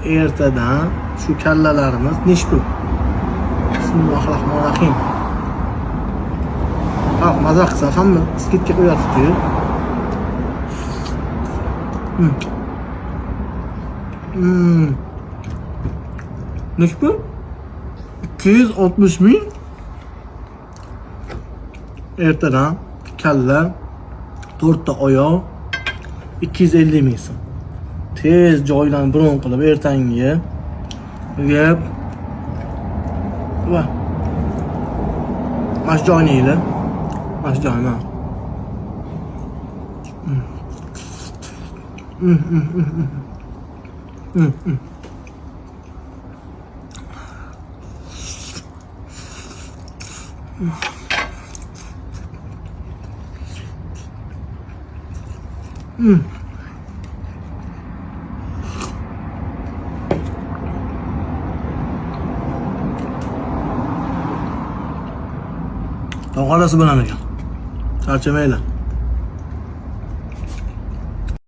ertadan şu kallalarimiz nish bu. Bismillahirrahmanirrahim. Ha, maza qilsa hamma skidga qo'yatibdi-yu. Nish bu? 260 ming. Ertadan kalla 4 ta oyoq 250 ming so'm. Tez joydan bron qilib ertangi yeb va mash joyinglar. Mash joyma. Tavqalasi bilan ekan. Charchamaylar.